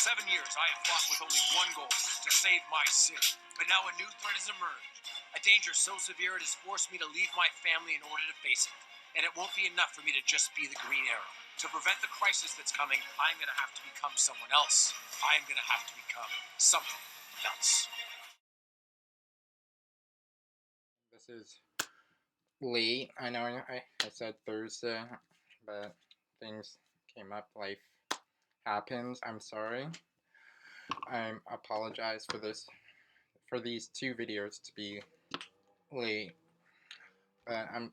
7 years, I have fought with only one goal, to save my city. But now a new threat has emerged. A danger so severe it has forced me to leave my family in order to face it. And it won't be enough for me to just be the Green Arrow. To prevent the crisis that's coming, I'm going to have to become someone else. I'm going to have to become something else. This is late. I know I said Thursday, but things came up. Life happens. I'm sorry. I apologize for these two videos to be late, but I'm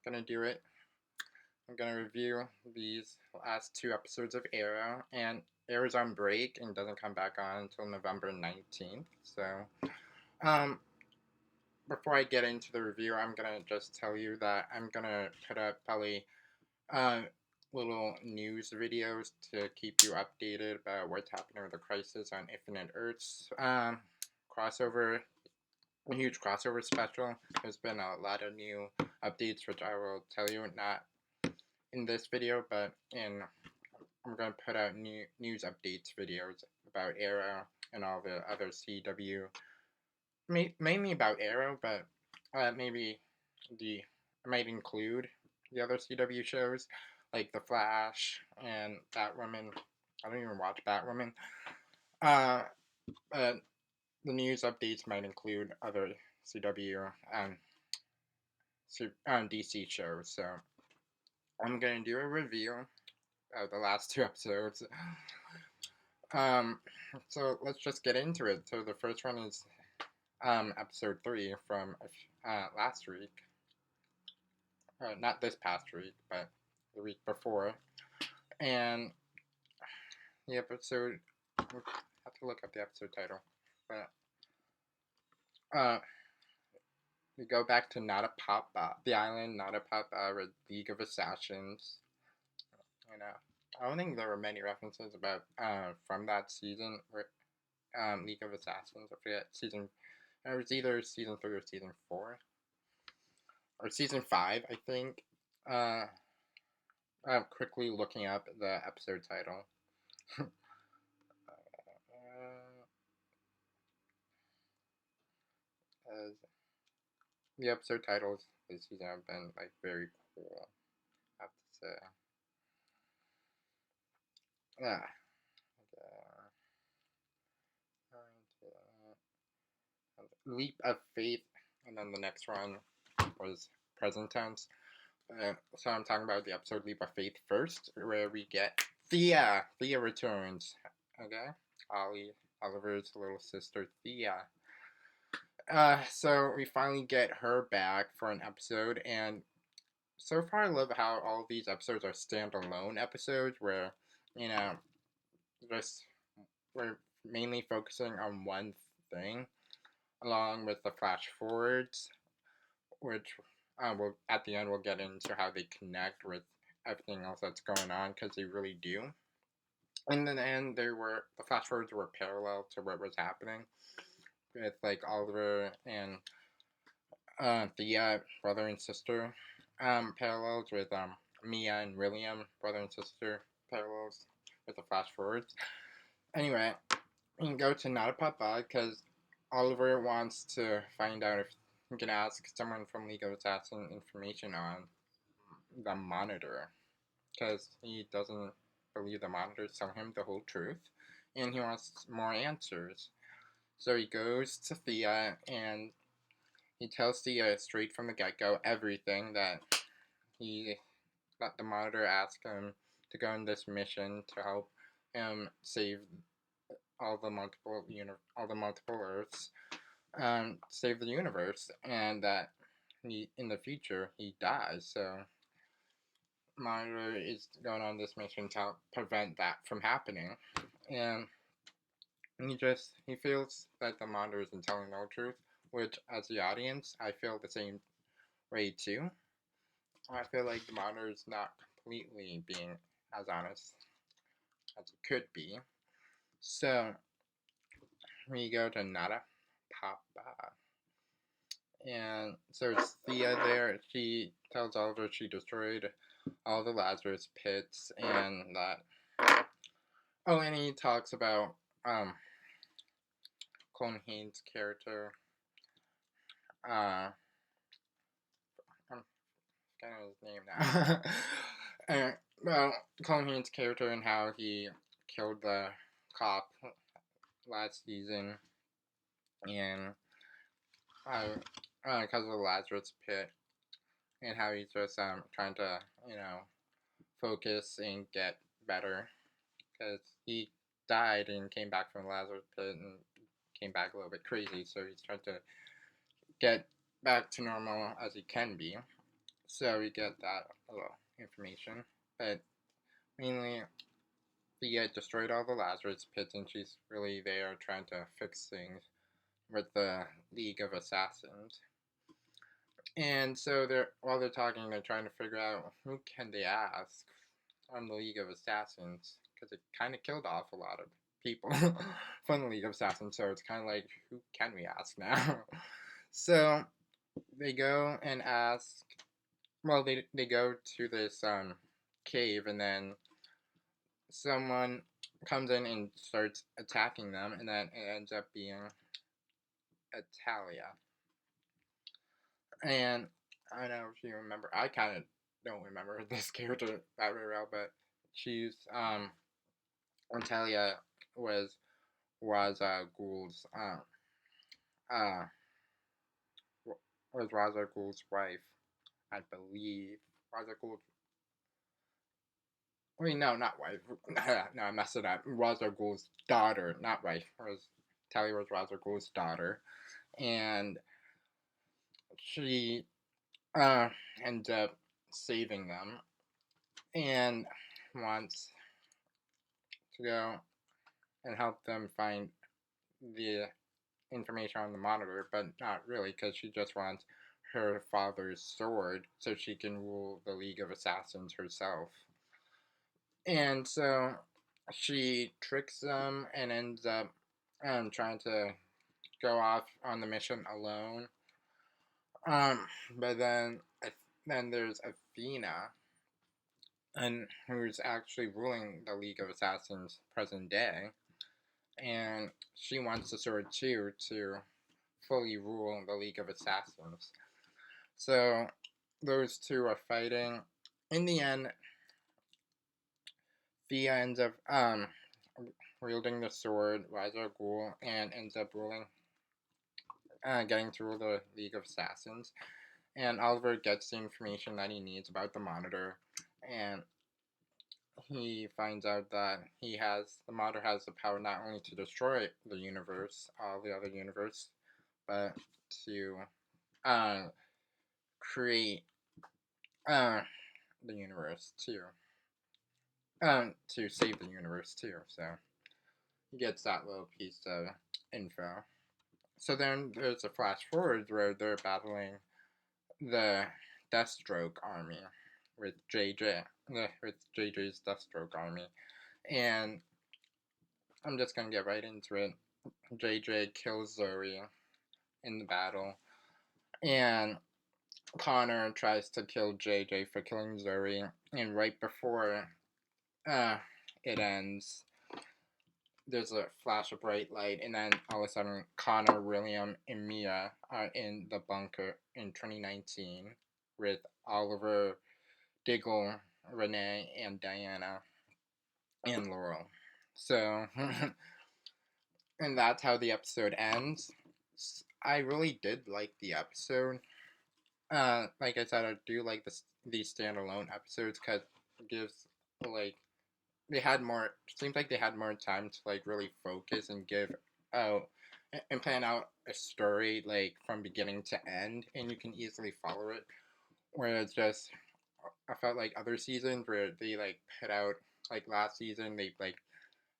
gonna do it. I'm gonna review these last two episodes of Arrow, and Arrow's on break and doesn't come back on until November 19th. So, before I get into the review, I'm gonna just tell you that I'm gonna put up probably little news videos to keep you updated about what's happening with the Crisis on Infinite Earths crossover, a huge crossover special. There's been a lot of new updates, which I will tell you not in this video, but I'm going to put out news updates videos about Arrow and all the other CW, mainly about Arrow, but maybe I might include the other CW shows like The Flash and Batwoman. I don't even watch Batwoman. But the news updates might include other CW and DC shows. So I'm gonna do a review of the last two episodes. So let's just get into it. So the first one is episode 3 from last week. Not this past week, but the week before. And the episode, I have to look up the episode title, but we go back to Natapapa, the island Natapapa, with League of Assassins. You know, I don't think there were many references about from that season, League of Assassins. I forget season. It was either season 3 or season 4, or season 5, I think. I'm quickly looking up the episode title. As the episode titles this season have been like very cool, I have to say. Yeah. Leap of Faith, and then the next one was present tense. So I'm talking about the episode Leap of Faith first, where we get Thea. Thea returns. Okay, Oliver's little sister Thea. So we finally get her back for an episode, and so far I love how all of these episodes are standalone episodes, where just we're mainly focusing on one thing, along with the flash forwards, which will at the end we'll get into how they connect with everything else that's going on, because they really do. In the end, the flash forwards were parallel to what was happening with like Oliver and Thea, brother and sister, parallels with Mia and William, brother and sister, parallels with the flash forwards. Anyway, we can go to Natapapa because Oliver wants to find out if he can ask someone from League of Assassins information on the Monitor, because he doesn't believe the Monitor's telling him the whole truth, and he wants more answers. So he goes to Thea, and he tells Thea straight from the get-go everything that the Monitor asked him to go on this mission to help him save all the multiple Earths, save the universe, and that in the future he dies. So Monitor is going on this mission to help prevent that from happening, and he feels that the Monitor isn't telling the truth, which as the audience I feel the same way too. I feel like the Monitor is not completely being as honest as it could be. So we go to Natapapa. And so it's Thea there. She tells Oliver she destroyed all the Lazarus pits, and that Oh, and he talks about Colin Haynes' character. I'm forgetting his name now. and, well, Colin Haynes' character and how he killed the cop last season, and because of the Lazarus Pit, and how he's just trying to focus and get better because he died and came back from the Lazarus Pit and came back a little bit crazy, so he's trying to get back to normal as he can be. So we get that little information, but mainly Thea destroyed all the Lazarus pits, and she's really there trying to fix things with the League of Assassins. And so while they're talking, they're trying to figure out who can they ask on the League of Assassins because it kind of killed off a lot of people from the League of Assassins. So it's kind of like, who can we ask now? So they go and ask. Well, they go to this cave, and then someone comes in and starts attacking them, and then it ends up being Italia. And I don't know if you remember. I kind of don't remember this character that very well, but she's Italia was Ghul's uh was Ra's al Ghul's wife, I believe. Ra's al Ghul. Wait, no, not wife. No, I messed it up. Ra's al Ghul's daughter, not wife. Talia was Ra's al Ghul's daughter, and she ends up saving them and wants to go and help them find the information on the monitor, but not really because she just wants her father's sword so she can rule the League of Assassins herself. And so she tricks them and ends up trying to go off on the mission alone. But then there's Athena, and who's actually ruling the League of Assassins present day, and she wants the sword too to fully rule the League of Assassins. So those two are fighting. In the end, Thea ends up wielding the sword, Ra's al Ghul, and ends up ruling, getting to rule the League of Assassins. And Oliver gets the information that he needs about the monitor, and he finds out that the monitor has the power not only to destroy the universe, all the other universe, but to create the universe too. To save the universe too. So he gets that little piece of info. So then there's a flash forward where they're battling the Deathstroke army with with JJ's Deathstroke army, and I'm just gonna get right into it. JJ kills Zoe in the battle, and Connor tries to kill JJ for killing Zoe, and right before it ends, there's a flash of bright light, and then all of a sudden, Connor, William, and Mia are in the bunker in 2019 with Oliver, Diggle, Renee, and Diana, and Laurel. So, and that's how the episode ends. I really did like the episode. Like I said, I do like these standalone episodes because it gives like they had more. Seems like they had more time to like really focus and give out and plan out a story like from beginning to end, and you can easily follow it. Whereas just I felt like other seasons where they like put out like last season they like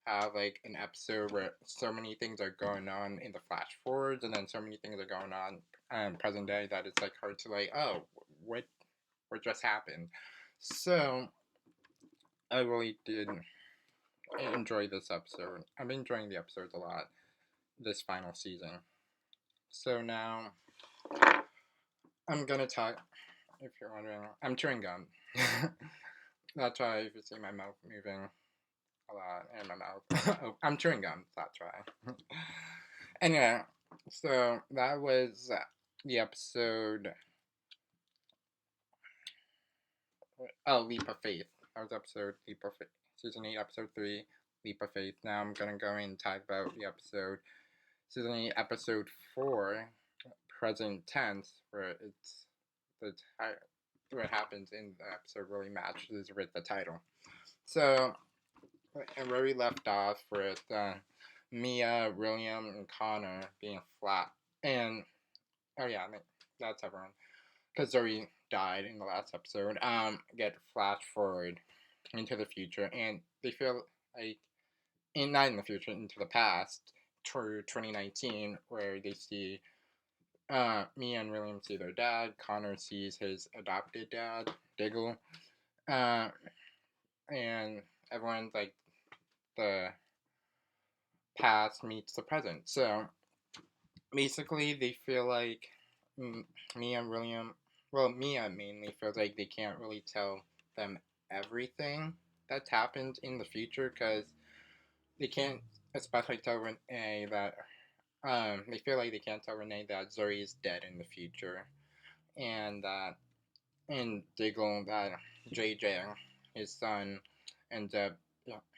have like an episode where so many things are going on in the flash forwards, and then so many things are going on present day that it's like hard to like what what just happened. So I really did enjoy this episode. I'm enjoying the episodes a lot this final season. So now I'm gonna talk. If you're wondering, I'm chewing gum. That's why if you see my mouth moving a lot in my mouth. Oh, I'm chewing gum, that's why. Anyway, so that was the episode. Oh, Leap of Faith. That was episode Leap of Faith. Season 8, episode 3, Leap of Faith. Now I'm gonna go and talk about the episode. Season 8, episode 4, present tense, where it's the what happens in the episode really matches with the title. So, where we left off with Mia, William, and Connor being flat, and oh yeah, that's everyone. Because Zoe died in the last episode. Get flash forward into the future, and they feel like not in the future, into the past, to 2019, where they see Mia and William see their dad. Connor sees his adopted dad, Diggle, uh, and everyone's like the past meets the present. So basically, they feel like Mia and William. Well, Mia mainly feels like they can't really tell them everything that's happened in the future because they can't, especially tell Renee that they feel like they can't tell Renee that Zoe is dead in the future, and that in Diggle that JJ, his son, ends up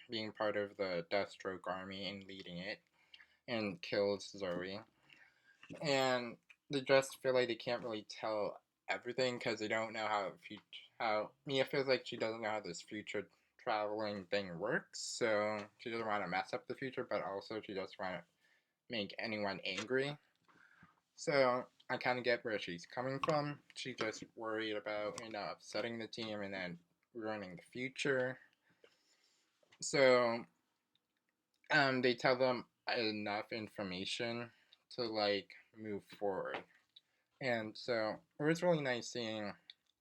being part of the Deathstroke army and leading it, and kills Zoe. And they just feel like they can't really tell everything because they don't know how Mia feels like she doesn't know how this future traveling thing works. So she doesn't want to mess up the future, but also she doesn't want to make anyone angry. So I kind of get where she's coming from. She's just worried about upsetting the team and then ruining the future. So they tell them enough information to like move forward. And so it was really nice seeing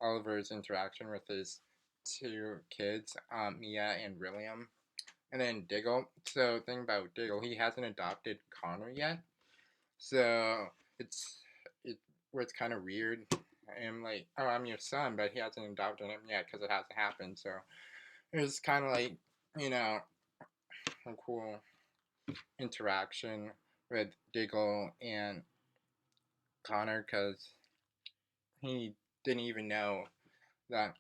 Oliver's interaction with his two kids, Mia and William, and then Diggle. So the thing about Diggle, he hasn't adopted Connor yet, so it was kind of weird. I'm like, oh, I'm your son, but he hasn't adopted him yet because it hasn't happened. So it was kind of like, a cool interaction with Diggle and Connor because he didn't even know that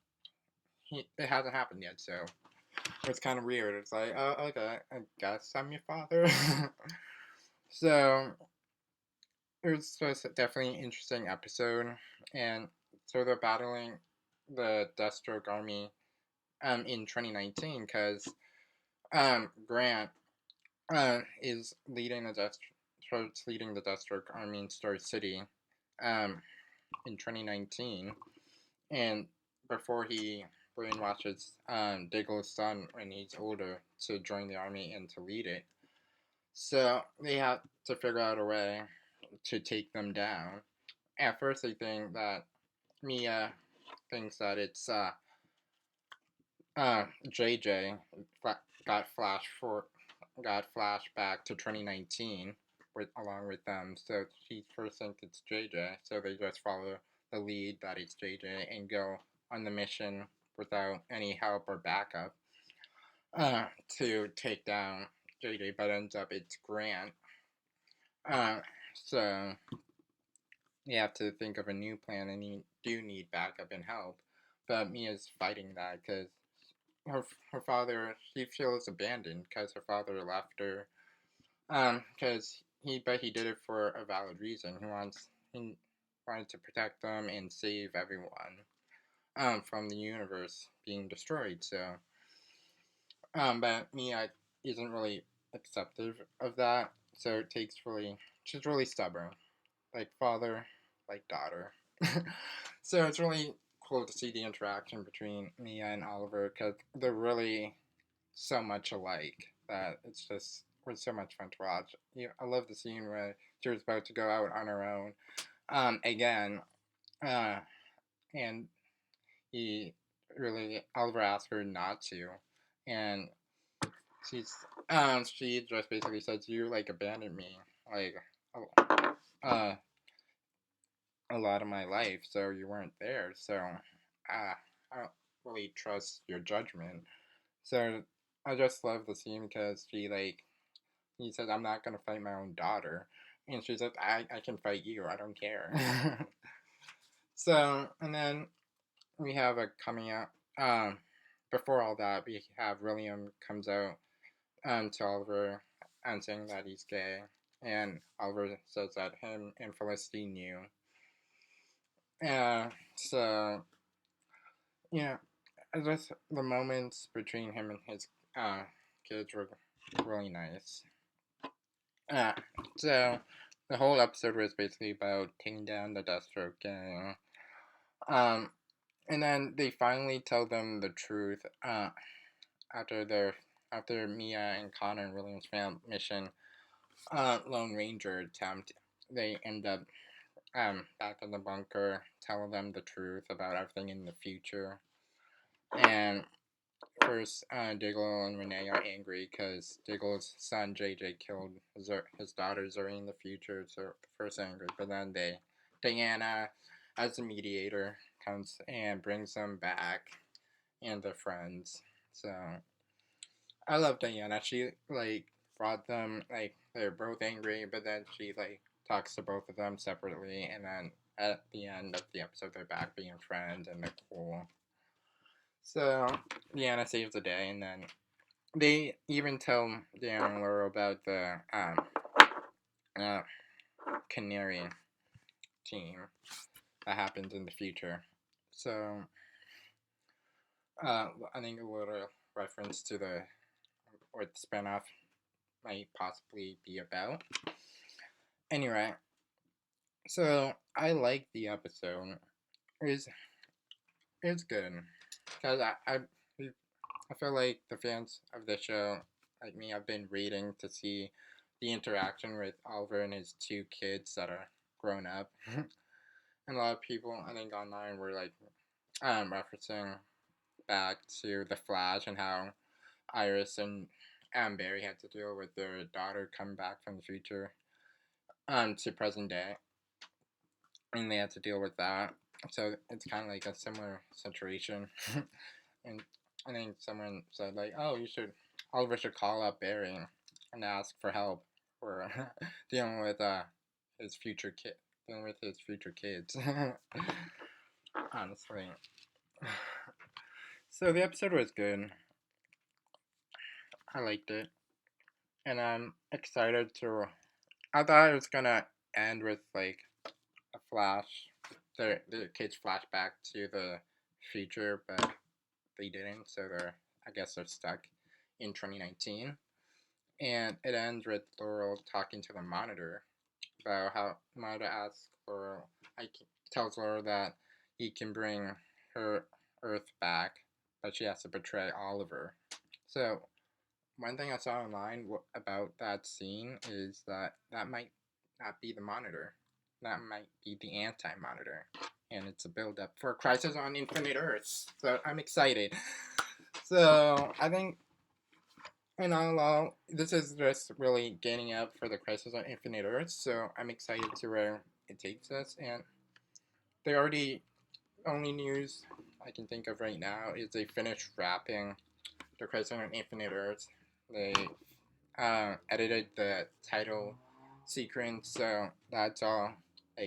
it hasn't happened yet, so it's kind of weird. It's like, oh, okay, I guess I'm your father. So it was definitely an interesting episode, and so they're battling the Deathstroke army in 2019 because Grant is leading the Deathstroke army in Star City um, in 2019, and before he brainwashes Diggle's son when he's older to join the army and to lead it. So they have to figure out a way to take them down. At first, they think that Mia thinks that it's JJ got got flashed back to 2019 along with them. So she first thinks it's JJ. So they just follow the lead that it's JJ and go on the mission without any help or backup to take down JJ. But ends up it's Grant. So you have to think of a new plan, and you do need backup and help. But Mia's fighting that because her father, she feels abandoned because her father left her. Because he did it for a valid reason. He wanted to protect them and save everyone. From the universe being destroyed. So, but Mia isn't really acceptive of that. So she's really stubborn, like father, like daughter. So it's really cool to see the interaction between Mia and Oliver because they're really so much alike that was so much fun to watch. I love the scene where she was about to go out on her own again, and Oliver asked her not to, and she just basically says you like abandoned me like uh, a lot of my life, so you weren't there. So I don't really trust your judgment. So I just love the scene because he says, I'm not gonna fight my own daughter. And she says, I can fight you, I don't care. So, and then we have a coming out. Before all that, we have William comes out to Oliver and saying that he's gay. And Oliver says that him and Felicity knew. So, yeah, just the moments between him and his kids were really nice. Uh, so, the whole episode was basically about taking down the Deathstroke gang. Um, and then they finally tell them the truth after their after Mia and Connor and William's mission Lone Ranger attempt. They end up back in the bunker, tell them the truth about everything in the future. And first, Diggle and Renee are angry because Diggle's son JJ killed his daughter Zuri in the future. So first angry, but then Diana, as the mediator, comes and brings them back and their friends. So I love Diana. She brought them they're both angry, but then she talks to both of them separately, and then at the end of the episode they're back being friends and they're cool. So Diana saves the day, and then they even tell Diana and Laurel about the Canary team that happens in the future. So I think a little reference to what the spinoff might possibly be about. Anyway, so I like the episode. It's good because I feel like the fans of the show, like me, have been waiting to see the interaction with Oliver and his two kids that are grown up. And a lot of people, I think, online were referencing back to The Flash and how Iris and Barry had to deal with their daughter coming back from the future to present day, and they had to deal with that. So it's kind of like a similar situation. And I think someone said "Oh, Oliver should call up Barry and ask for help for dealing with his future kid, dealing with his future kids." Honestly, so the episode was good. I liked it, and I'm excited to. I thought it was gonna end with a flash, the kids flashback to the future, but they didn't. So I guess they're stuck in 2019. And it ends with Laurel talking to the monitor about how the monitor asks Laurel, tells Laurel that he can bring her Earth back, but she has to betray Oliver. So one thing I saw online about that scene is that might not be the monitor. That might be the anti-monitor. And it's a build-up for Crisis on Infinite Earths. So I'm excited. So I think in all, this is just really gaining up for the Crisis on Infinite Earths. So I'm excited to where it takes us. And they already only news I can think of right now is they finished wrapping the Crisis on Infinite Earths. They edited the title sequence, so that's all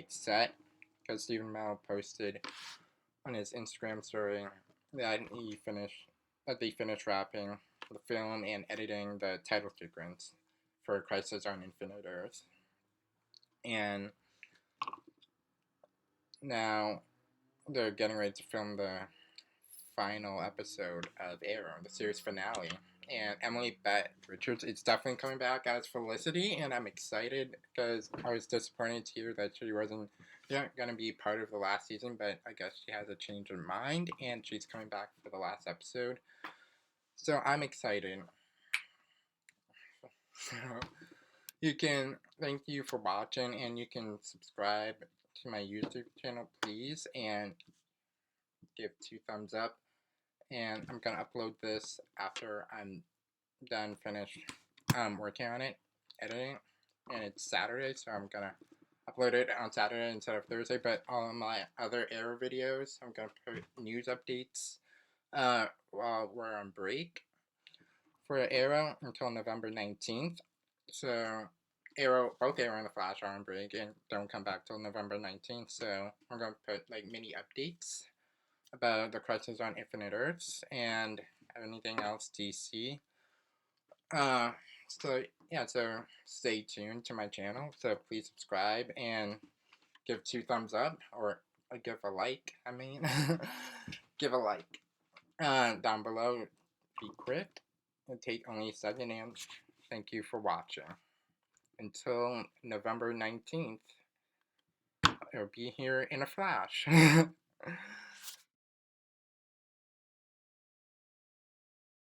set. Because Stephen Mao posted on his Instagram story that they finished wrapping the film and editing the title sequence for Crisis on Infinite Earths, and now they're getting ready to film the final episode of Arrow, the series finale. And Emily Beth Richards is definitely coming back as Felicity, and I'm excited because I was disappointed to hear that she wasn't going to be part of the last season, but I guess she has a change of mind, and she's coming back for the last episode. So I'm excited. So thank you for watching, and you can subscribe to my YouTube channel, please, and give 2 thumbs up. And I'm gonna upload this after I'm finished working on it, editing, and it's Saturday, so I'm gonna upload it on Saturday instead of Thursday. But all of my other Arrow videos, I'm gonna put news updates while we're on break for Arrow until November 19th. So both Arrow and the Flash are on break and don't come back till November 19th. So I'm gonna put like mini updates about the Crisis on Infinite Earths and anything else DC. Uh, so yeah, so stay tuned to my channel. So please subscribe and give 2 thumbs up or give a like. I mean, give a like. Down below, be quick. It'll take only a second, and thank you for watching. Until November 19th, it'll be here in a flash.